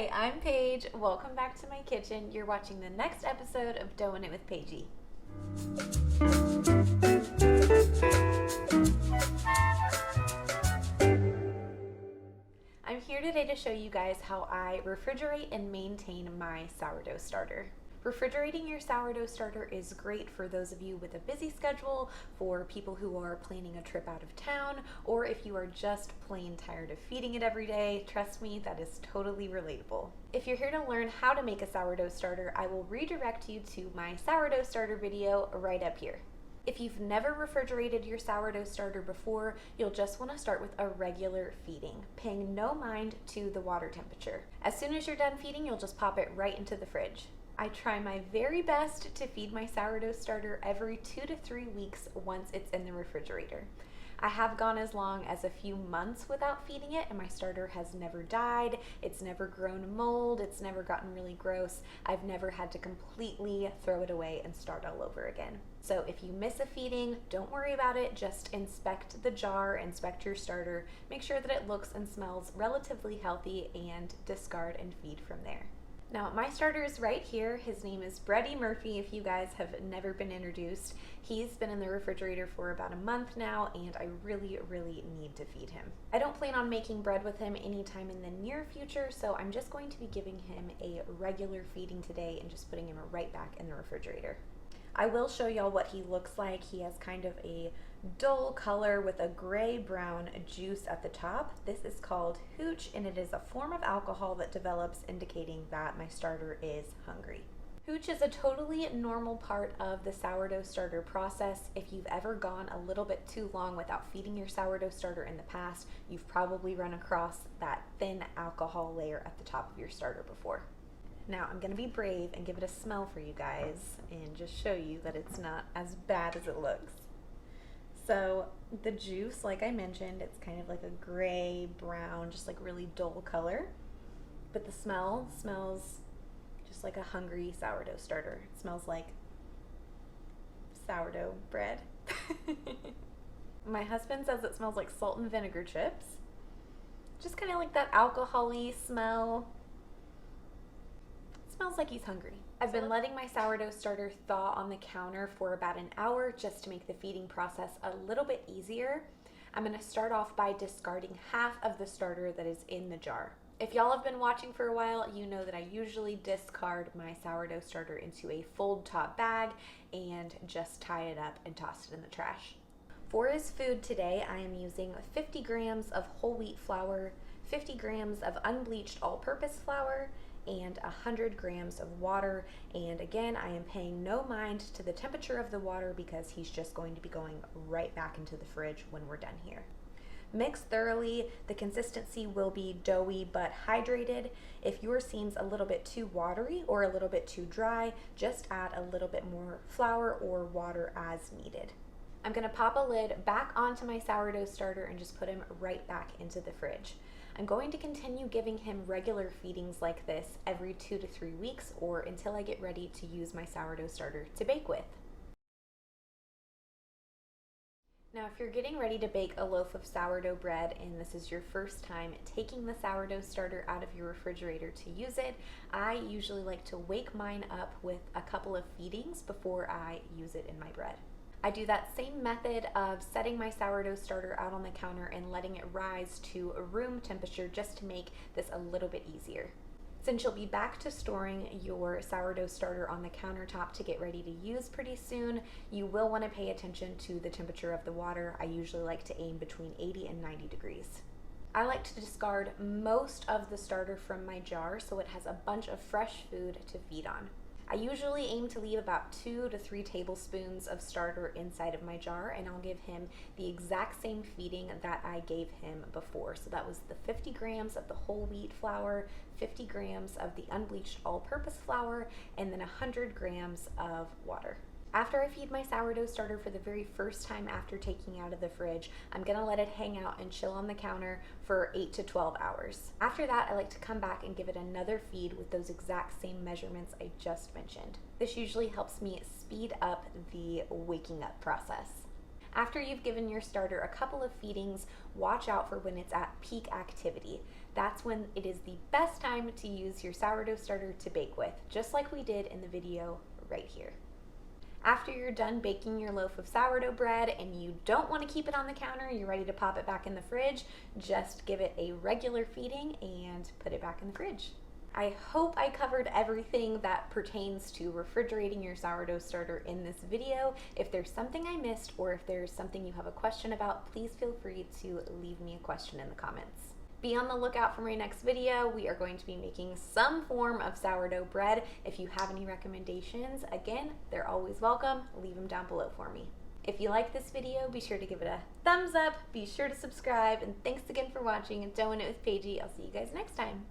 Hi, I'm Paige. Welcome back to my kitchen. You're watching the next episode of Doing It with Paigey. I'm here today to show you guys how I refrigerate and maintain my sourdough starter. Refrigerating your sourdough starter is great for those of you with a busy schedule, for people who are planning a trip out of town, or if you are just plain tired of feeding it every day. Trust me, that is totally relatable. If you're here to learn how to make a sourdough starter, I will redirect you to my sourdough starter video right up here. If you've never refrigerated your sourdough starter before, you'll just want to start with a regular feeding, paying no mind to the water temperature. As soon as you're done feeding, you'll just pop it right into the fridge. I try my very best to feed my sourdough starter every 2 to 3 weeks once it's in the refrigerator. I have gone as long as a few months without feeding it, and my starter has never died, it's never grown mold, it's never gotten really gross. I've never had to completely throw it away and start all over again. So if you miss a feeding, don't worry about it. Just inspect the jar, inspect your starter, make sure that it looks and smells relatively healthy, and discard and feed from there. Now, my starter is right here. His name is Freddie Murphy, if you guys have never been introduced. He's been in the refrigerator for about a month now, and I really need to feed him. I don't plan on making bread with him anytime in the near future, so I'm just going to be giving him a regular feeding today and just putting him right back in the refrigerator. I will show y'all what he looks like. He has kind of a dull color with a gray-brown juice at the top. This is called hooch, and it is a form of alcohol that develops, indicating that my starter is hungry. Hooch is a totally normal part of the sourdough starter process. If you've ever gone a little bit too long without feeding your sourdough starter in the past, you've probably run across that thin alcohol layer at the top of your starter before. Now I'm going to be brave and give it a smell for you guys and just show you that it's not as bad as it looks. So the juice, like I mentioned, it's kind of like a gray, brown, just like really dull color. But the smell smells just like a hungry sourdough starter. It smells like sourdough bread. My husband says it smells like salt and vinegar chips. Just kind of like that alcohol-y smell. Smells like he's hungry. I've been letting my sourdough starter thaw on the counter for about an hour just to make the feeding process a little bit easier. I'm going to start off by discarding half of the starter that is in the jar. If y'all have been watching for a while, you know that I usually discard my sourdough starter into a fold top bag and just tie it up and toss it in the trash. For his food today, I am using 50 grams of whole wheat flour, 50 grams of unbleached all-purpose flour, and 100 grams of water. And again, I am paying no mind to the temperature of the water because he's just going to be going right back into the fridge when we're done here. Mix thoroughly. The consistency will be doughy but hydrated. If yours seems a little bit too watery or a little bit too dry, just add a little bit more flour or water as needed. I'm going to pop a lid back onto my sourdough starter and just put him right back into the fridge. I'm going to continue giving him regular feedings like this every 2 to 3 weeks, or until I get ready to use my sourdough starter to bake with. Now, if you're getting ready to bake a loaf of sourdough bread and this is your first time taking the sourdough starter out of your refrigerator to use it, I usually like to wake mine up with a couple of feedings before I use it in my bread. I do that same method of setting my sourdough starter out on the counter and letting it rise to room temperature just to make this a little bit easier. Since you'll be back to storing your sourdough starter on the countertop to get ready to use pretty soon, you will want to pay attention to the temperature of the water. I usually like to aim between 80 and 90 degrees. I like to discard most of the starter from my jar so it has a bunch of fresh food to feed on. I usually aim to leave about 2 to 3 tablespoons of starter inside of my jar, and I'll give him the exact same feeding that I gave him before. So that was the 50 grams of the whole wheat flour, 50 grams of the unbleached all-purpose flour, and then 100 grams of water. After I feed my sourdough starter for the very first time after taking it out of the fridge, I'm gonna let it hang out and chill on the counter for 8 to 12 hours. After that, I like to come back and give it another feed with those exact same measurements I just mentioned. This usually helps me speed up the waking up process. After you've given your starter a couple of feedings, watch out for when it's at peak activity. That's when it is the best time to use your sourdough starter to bake with, just like we did in the video right here. After you're done baking your loaf of sourdough bread and you don't want to keep it on the counter, you're ready to pop it back in the fridge, just give it a regular feeding and put it back in the fridge. I hope I covered everything that pertains to refrigerating your sourdough starter in this video. If there's something I missed or if there's something you have a question about, please feel free to leave me a question in the comments. Be on the lookout for my next video. We are going to be making some form of sourdough bread. If you have any recommendations, again, they're always welcome. Leave them down below for me. If you like this video, be sure to give it a thumbs up, be sure to subscribe, and thanks again for watching. Doing It with Paigey. I'll see you guys next time.